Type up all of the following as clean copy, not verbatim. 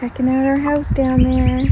checking out our house down there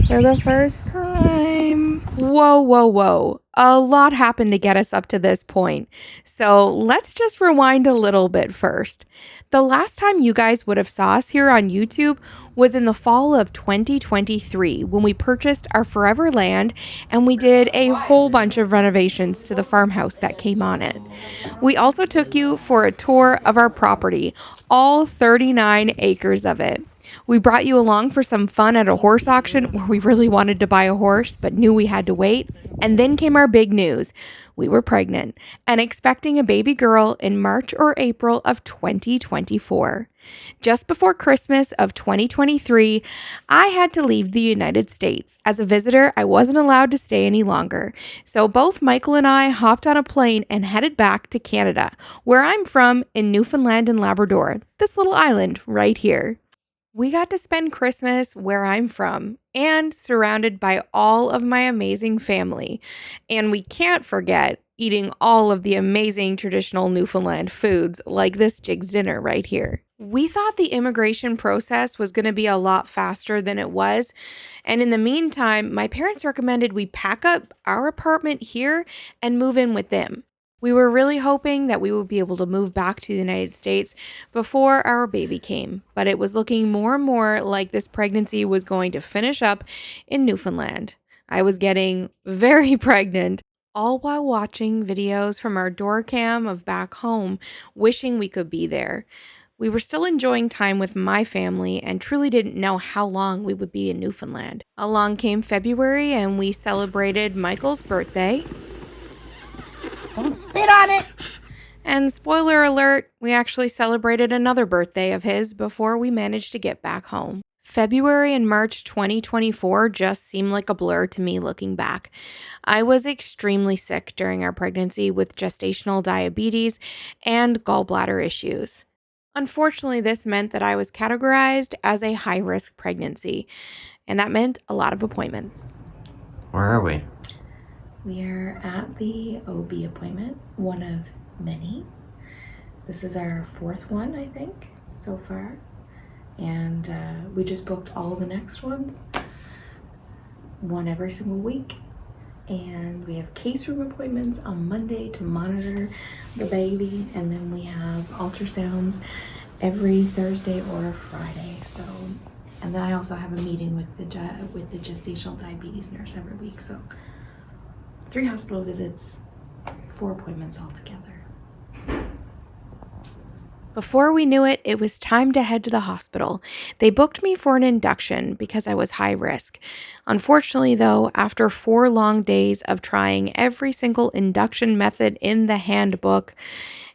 for the first time. Whoa, whoa, whoa. A lot happened to get us up to this point. So let's just rewind a little bit first. The last time you guys would have saw us here on YouTube was in the fall of 2023 when we purchased our forever land and we did a whole bunch of renovations to the farmhouse that came on it. We also took you for a tour of our property, all 39 acres of it. We brought you along for some fun at a horse auction where we really wanted to buy a horse but knew we had to wait. And then came our big news. We were pregnant and expecting a baby girl in March or April of 2024. Just before Christmas of 2023, I had to leave the United States. As a visitor, I wasn't allowed to stay any longer. So both Michael and I hopped on a plane and headed back to Canada, where I'm from in Newfoundland and Labrador, this little island right here. We got to spend Christmas where I'm from and surrounded by all of my amazing family. And we can't forget eating all of the amazing traditional Newfoundland foods like this Jig's dinner right here. We thought the immigration process was going to be a lot faster than it was. And in the meantime, my parents recommended we pack up our apartment here and move in with them. We were really hoping that we would be able to move back to the United States before our baby came, but it was looking more and more like this pregnancy was going to finish up in Newfoundland. I was getting very pregnant, all while watching videos from our door cam of back home, wishing we could be there. We were still enjoying time with my family and truly didn't know how long we would be in Newfoundland. Along came February and we celebrated Michael's birthday. Don't spit on it! And spoiler alert, we actually celebrated another birthday of his before we managed to get back home. February and March 2024 just seemed like a blur to me looking back. I was extremely sick during our pregnancy with gestational diabetes and gallbladder issues. Unfortunately, this meant that I was categorized as a high-risk pregnancy, and that meant a lot of appointments. Where are we? We are at the OB appointment, one of many. This is our fourth one, I think, so far. And we just booked all the next ones, one every single week. And we have case room appointments on Monday to monitor the baby. And then we have ultrasounds every Thursday or Friday. So, and then I also have a meeting with the gestational diabetes nurse every week. So 3 hospital visits, 4 appointments altogether. Before we knew it, it was time to head to the hospital. They booked me for an induction because I was high risk. Unfortunately, though, after 4 long days of trying every single induction method in the handbook,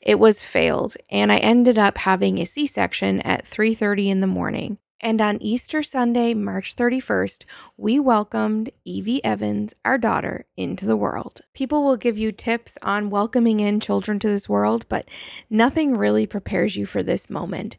it was failed, and I ended up having a C-section at 3:30 in the morning. And on Easter Sunday, March 31st, we welcomed Evie Evans, our daughter, into the world. People will give you tips on welcoming in children to this world, but nothing really prepares you for this moment.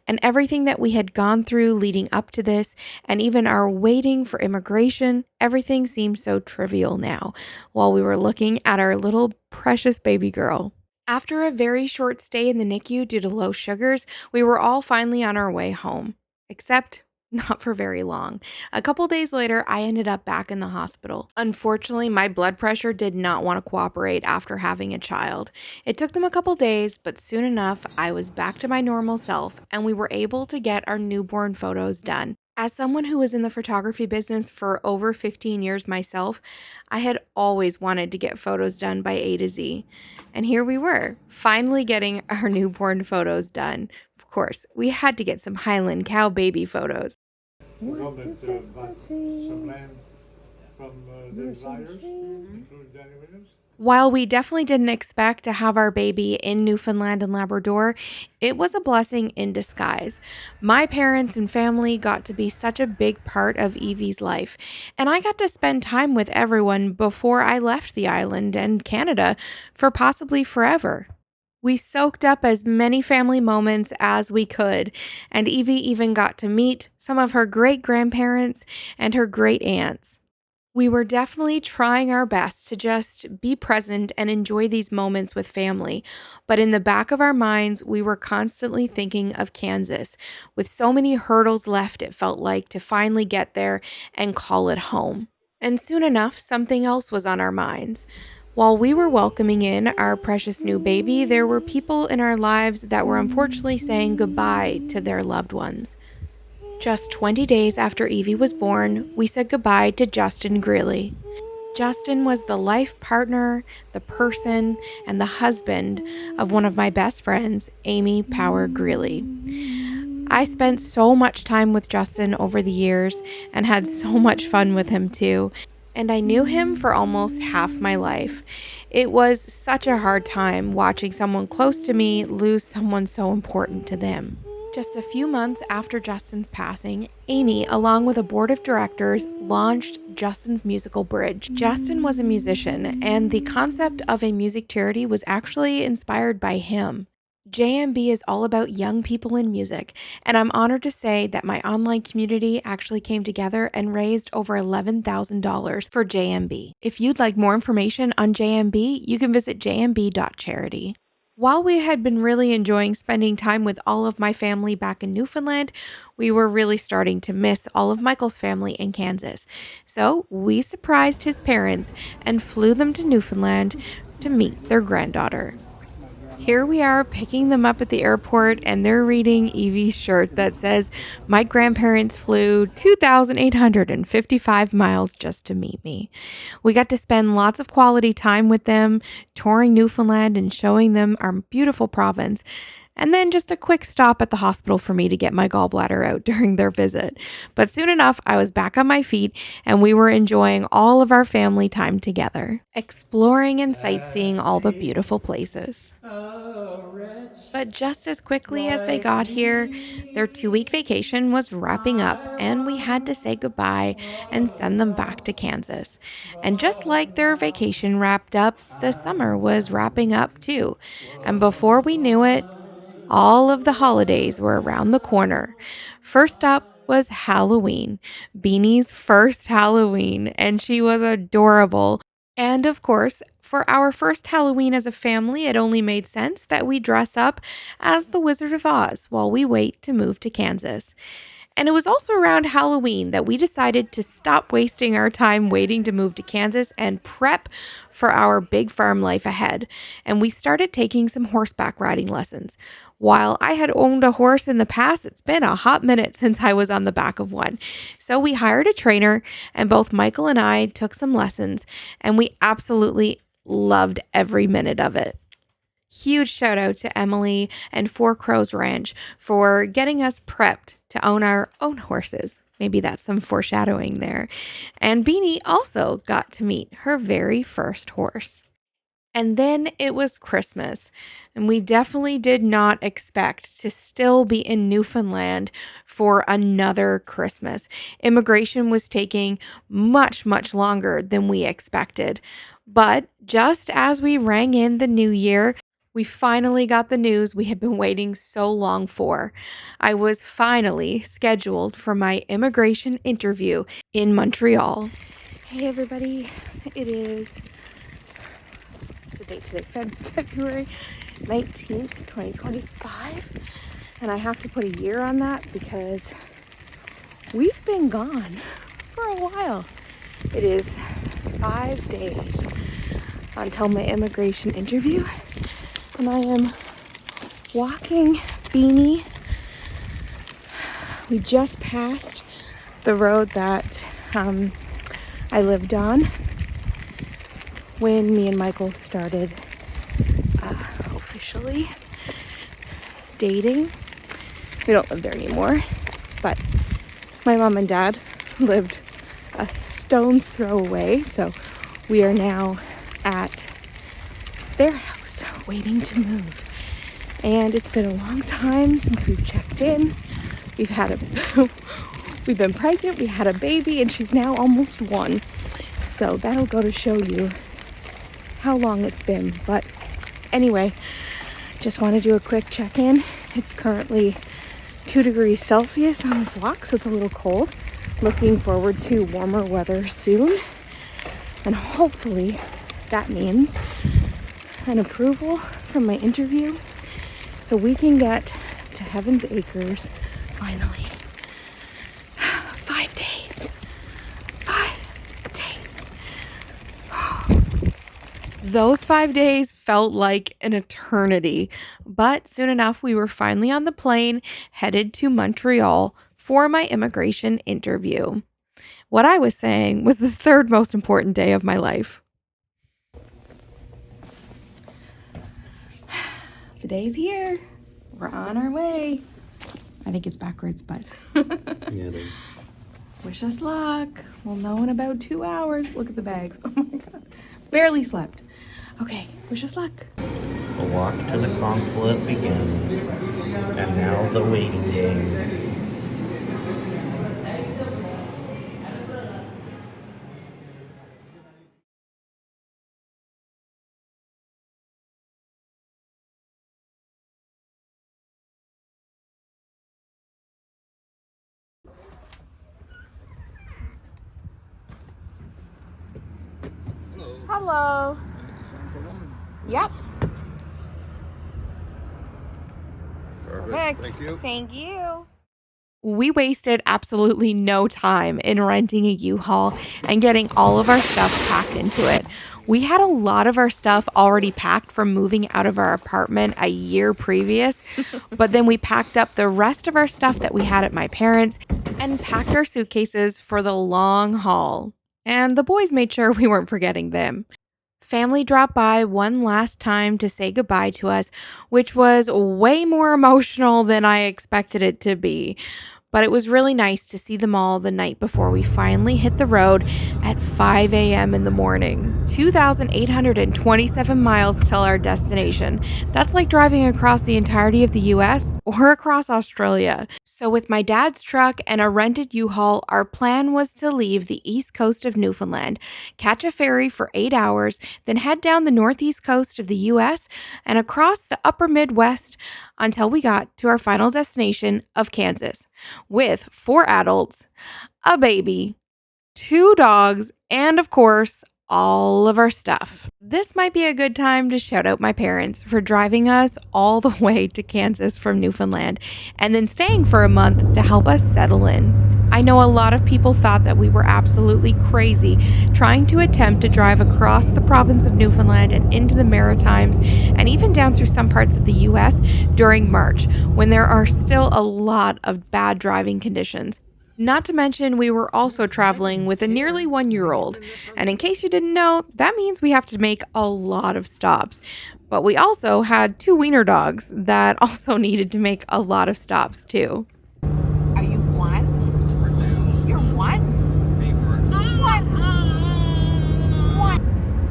And everything that we had gone through leading up to this, and even our waiting for immigration, everything seems so trivial now, while we were looking at our little precious baby girl. After a very short stay in the NICU due to low sugars, we were all finally on our way home. Except not for very long. A couple days later, I ended up back in the hospital. Unfortunately, my blood pressure did not want to cooperate after having a child. It took them a couple days, but soon enough, I was back to my normal self, and we were able to get our newborn photos done. As someone who was in the photography business for over 15 years myself, I had always wanted to get photos done by A to Z. And here we were, finally getting our newborn photos done. Of course, we had to get some Highland cow baby photos. Bought some land from the buyers, including Danny Williams. While we definitely didn't expect to have our baby in Newfoundland and Labrador, it was a blessing in disguise. My parents and family got to be such a big part of Evie's life, and I got to spend time with everyone before I left the island and Canada for possibly forever. We soaked up as many family moments as we could, and Evie even got to meet some of her great-grandparents and her great-aunts. We were definitely trying our best to just be present and enjoy these moments with family. But in the back of our minds, we were constantly thinking of Kansas, with so many hurdles left, it felt like, to finally get there and call it home. And soon enough, something else was on our minds. While we were welcoming in our precious new baby, there were people in our lives that were unfortunately saying goodbye to their loved ones. Just 20 days after Evie was born, we said goodbye to Justin Greeley. Justin was the life partner, the person, and the husband of one of my best friends, Amy Power Greeley. I spent so much time with Justin over the years and had so much fun with him too. And I knew him for almost half my life. It was such a hard time watching someone close to me lose someone so important to them. Just a few months after Justin's passing, Amy, along with a board of directors, launched Justin's Musical Bridge. Justin was a musician, and the concept of a music charity was actually inspired by him. JMB is all about young people in music, and I'm honored to say that my online community actually came together and raised over $11,000 for JMB. If you'd like more information on JMB, you can visit jmb.charity. While we had been really enjoying spending time with all of my family back in Newfoundland, we were really starting to miss all of Michael's family in Kansas. So we surprised his parents and flew them to Newfoundland to meet their granddaughter. Here we are picking them up at the airport, and they're reading Evie's shirt that says, "My grandparents flew 2,855 miles just to meet me." We got to spend lots of quality time with them, touring Newfoundland and showing them our beautiful province. And then just a quick stop at the hospital for me to get my gallbladder out during their visit. But soon enough, I was back on my feet and we were enjoying all of our family time together, exploring and sightseeing all the beautiful places. But just as quickly as they got here, their 2 week vacation was wrapping up, and we had to say goodbye and send them back to Kansas. And just like their vacation wrapped up, the summer was wrapping up too. And before we knew it, all of the holidays were around the corner. First up was Halloween, Beanie's first Halloween, and she was adorable. And of course, for our first Halloween as a family, it only made sense that we dress up as the Wizard of Oz while we wait to move to Kansas. And it was also around Halloween that we decided to stop wasting our time waiting to move to Kansas and prep for our big farm life ahead. And we started taking some horseback riding lessons. While I had owned a horse in the past, it's been a hot minute since I was on the back of one. So we hired a trainer, and both Michael and I took some lessons, and we absolutely loved every minute of it. Huge shout out to Emily and Four Crows Ranch for getting us prepped to own our own horses. Maybe that's some foreshadowing there. And Beanie also got to meet her very first horse. And then it was Christmas, and we definitely did not expect to still be in Newfoundland for another Christmas. Immigration was taking much, much longer than we expected. But just as we rang in the new year, we finally got the news we had been waiting so long for. I was finally scheduled for my immigration interview in Montreal. Hey everybody, it is what's the date today? February 19th, 2025. And I have to put a year on that because we've been gone for a while. It is 5 days until my immigration interview. And I am walking Beanie. We just passed the road that I lived on when me and Michael started officially dating. We don't live there anymore, but my mom and dad lived a stone's throw away, so we are now at their house waiting to move. And it's been a long time since we've checked in. We've been pregnant, we had a baby, and she's now almost 1. So that'll go to show you how long it's been. But anyway, just want to do a quick check-in. It's currently 2 degrees Celsius on this walk, so it's a little cold. Looking forward to warmer weather soon. And hopefully that means an approval from my interview so we can get to Heaven's Acres finally. 5 days. 5 days. Those 5 days felt like an eternity, but soon enough we were finally on the plane headed to Montreal for my immigration interview. What I was saying was the third most important day of my life. The day's here. We're on our way. I think it's backwards, but Yeah, it is. wish us luck. We'll know in about 2 hours. Look at the bags. Oh my God. Barely slept. Okay, wish us luck. The walk to the consulate begins, and now the waiting game. Hello. Yep. Perfect. Thank you. Thank you. We wasted absolutely no time in renting a U-Haul and getting all of our stuff packed into it. We had a lot of our stuff already packed from moving out of our apartment a year previous, but then we packed up the rest of our stuff that we had at my parents' and packed our suitcases for the long haul. And the boys made sure we weren't forgetting them. Family dropped by one last time to say goodbye to us, which was way more emotional than I expected it to be. But it was really nice to see them all the night before we finally hit the road at 5 a.m. in the morning. 2,827 miles till our destination. That's like driving across the entirety of the US or across Australia. So with my dad's truck and a rented U-Haul, our plan was to leave the east coast of Newfoundland, catch a ferry for 8 hours, then head down the northeast coast of the US and across the upper Midwest until we got to our final destination of Kansas, with 4 adults, a baby, 2 dogs, and of course, all of our stuff. This might be a good time to shout out my parents for driving us all the way to Kansas from Newfoundland and then staying for a month to help us settle in. I know a lot of people thought that we were absolutely crazy trying to attempt to drive across the province of Newfoundland and into the Maritimes and even down through some parts of the US during March, when there are still a lot of bad driving conditions. Not to mention, we were also traveling with a nearly 1-year-old. And in case you didn't know, that means we have to make a lot of stops. But we also had 2 wiener dogs that also needed to make a lot of stops too. Are you one? You're one?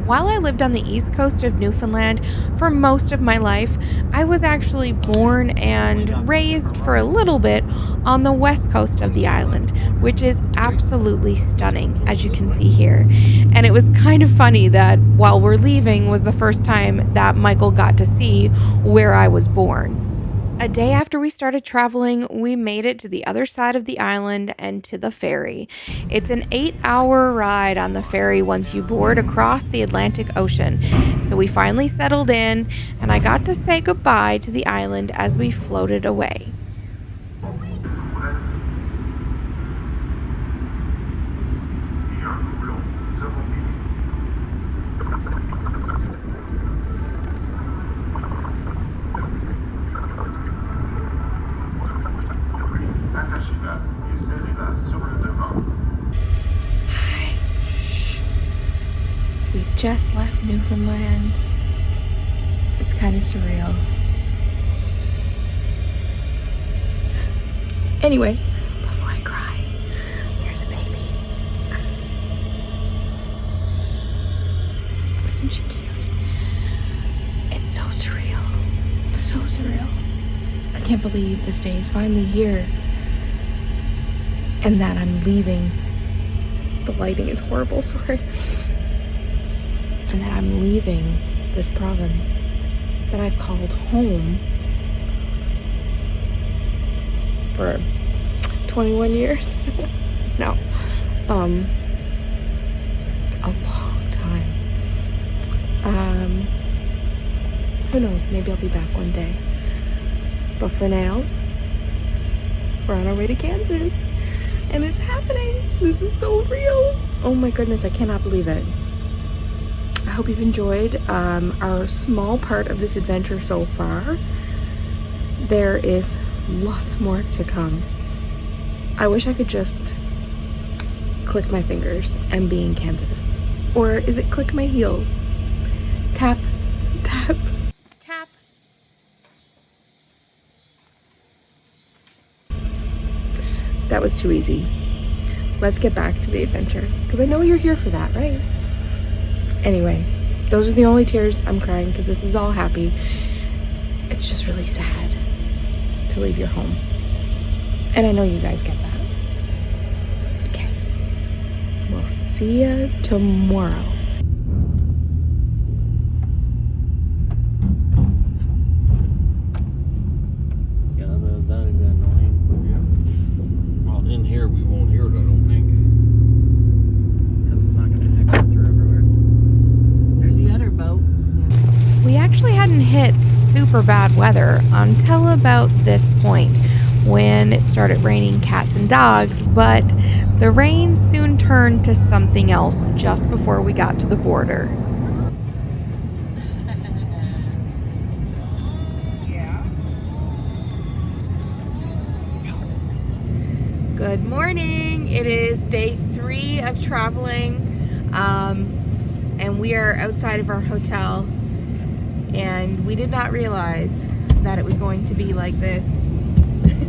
While I lived on the east coast of Newfoundland for most of my life, I was actually born and raised for a little bit on the west coast of the island, which is absolutely stunning, as you can see here. And it was kind of funny that while we're leaving was the first time that Michael got to see where I was born. A day after we started traveling, we made it to the other side of the island and to the ferry. It's an 8-hour ride on the ferry once you board across the Atlantic Ocean. So we finally settled in, and I got to say goodbye to the island as we floated away. We just left Newfoundland. It's kind of surreal. Anyway, before I cry, here's a baby. Isn't she cute? It's so surreal. So surreal. I can't believe this day is finally here. And that I'm leaving. The lighting is horrible, sorry. And that I'm leaving this province that I've called home for 21 years. No. A long time. Who knows? Maybe I'll be back one day. But for now, we're on our way to Kansas. And it's happening. This is so real. Oh my goodness, I cannot believe it. I hope you've enjoyed our small part of this adventure so far. There is lots more to come. I wish I could just click my fingers and be in Kansas. Or is it click my heels? Tap, tap, tap. That was too easy. Let's get back to the adventure, because I know you're here for that, right? Anyway, those are the only tears I'm crying, because this is all happy. It's just really sad to leave your home. And I know you guys get that. Okay. We'll see you tomorrow. Yeah, that'd be annoying. Yeah. Well, in here we won't hear it, I don't think. Because it's not going to echo through everywhere. There's the other boat. We actually hadn't hit super bad weather until about this point when it started raining cats and dogs, but the rain soon turned to something else just before we got to the border. Yeah. Good morning. It is day 3 of traveling, and we are outside of our hotel, and we did not realize that it was going to be like this.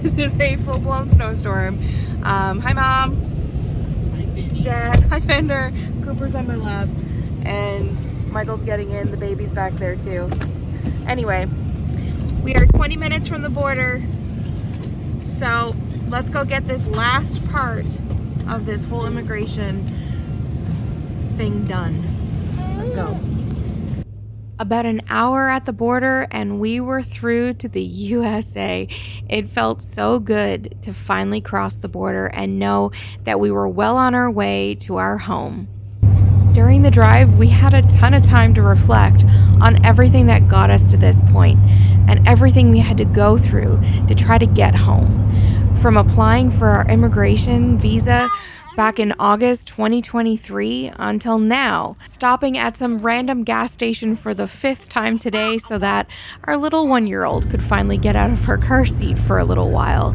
This is a full-blown snowstorm. Hi, Mom. Hi, baby. Dad. Hi, Fender. Cooper's on my lap, and Michael's getting in. The baby's back there too. Anyway, we are 20 minutes from the border, so let's go get this last part of this whole immigration thing done. Let's go. About an hour at the border and we were through to the USA. It felt so good to finally cross the border and know that we were well on our way to our home. During the drive, we had a ton of time to reflect on everything that got us to this point and everything we had to go through to try to get home. From applying for our immigration visa back in August 2023 until now, stopping at some random gas station for the 5th time today so that our little 1-year-old could finally get out of her car seat for a little while.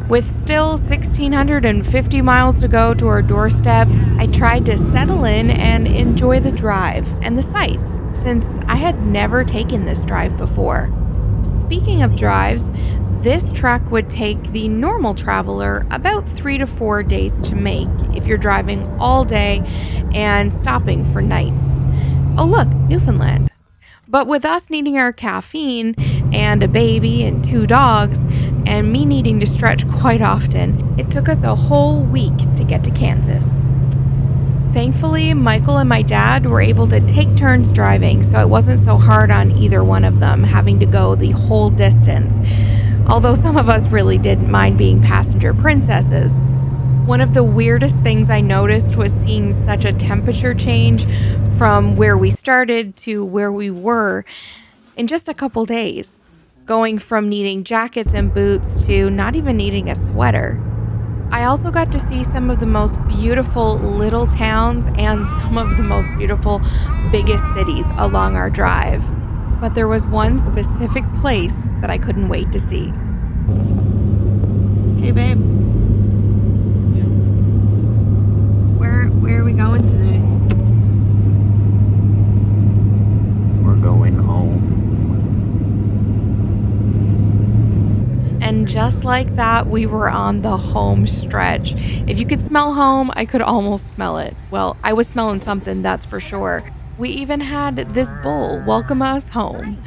With still 1,650 miles to go to our doorstep, I tried to settle in and enjoy the drive and the sights, since I had never taken this drive before. Speaking of drives, this trek would take the normal traveler about 3 to 4 days to make if you're driving all day and stopping for nights. Oh look, Newfoundland. But with us needing our caffeine and a baby and 2 dogs and me needing to stretch quite often, it took us a whole week to get to Kansas. Thankfully, Michael and my dad were able to take turns driving, so it wasn't so hard on either one of them having to go the whole distance, although some of us really didn't mind being passenger princesses. One of the weirdest things I noticed was seeing such a temperature change from where we started to where we were in just a couple days, going from needing jackets and boots to not even needing a sweater. I also got to see some of the most beautiful little towns and some of the most beautiful biggest cities along our drive. But there was one specific place that I couldn't wait to see. Hey, babe. Yeah. Where are we going today? We're going home. And just like that, we were on the home stretch. If you could smell home, I could almost smell it. Well, I was smelling something, that's for sure. We even had this bull welcome us home.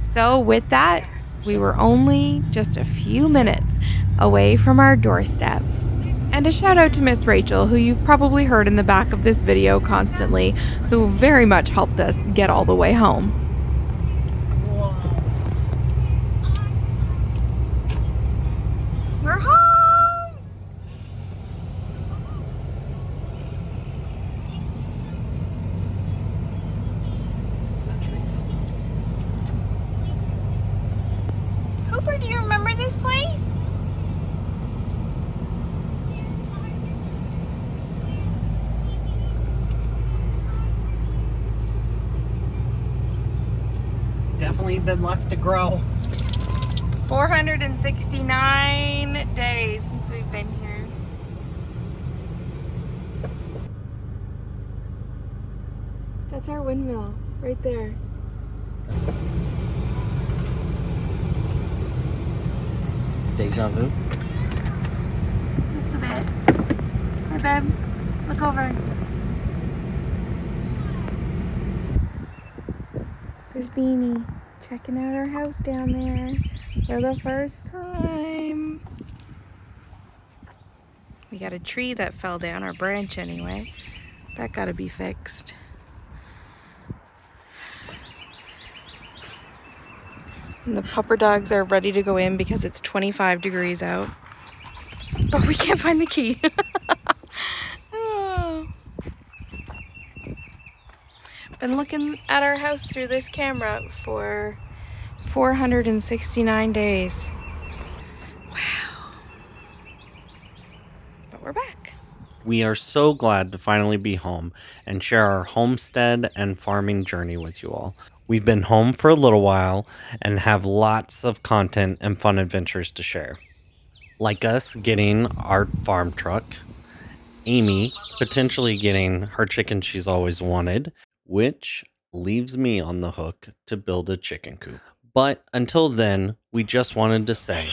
So with that, we were only just a few minutes away from our doorstep. And a shout out to Miss Rachel, who you've probably heard in the back of this video constantly, who very much helped us get all the way home. We're home! definitely been left to grow. 469 days since we've been here. That's our windmill right there. Deja vu. Just a bit. Hi, babe. Look over. There's Beanie checking out our house down there for the first time. We got a tree that fell down, our branch anyway. That gotta be fixed. And the pupper dogs are ready to go in because it's 25 degrees out. But we can't find the key. Oh. Been looking at our house through this camera for 469 days. Wow. But we're back. We are so glad to finally be home and share our homestead and farming journey with you all. We've been home for a little while and have lots of content and fun adventures to share. Like us getting our farm truck, Amy potentially getting her chicken she's always wanted, which leaves me on the hook to build a chicken coop. But until then, we just wanted to say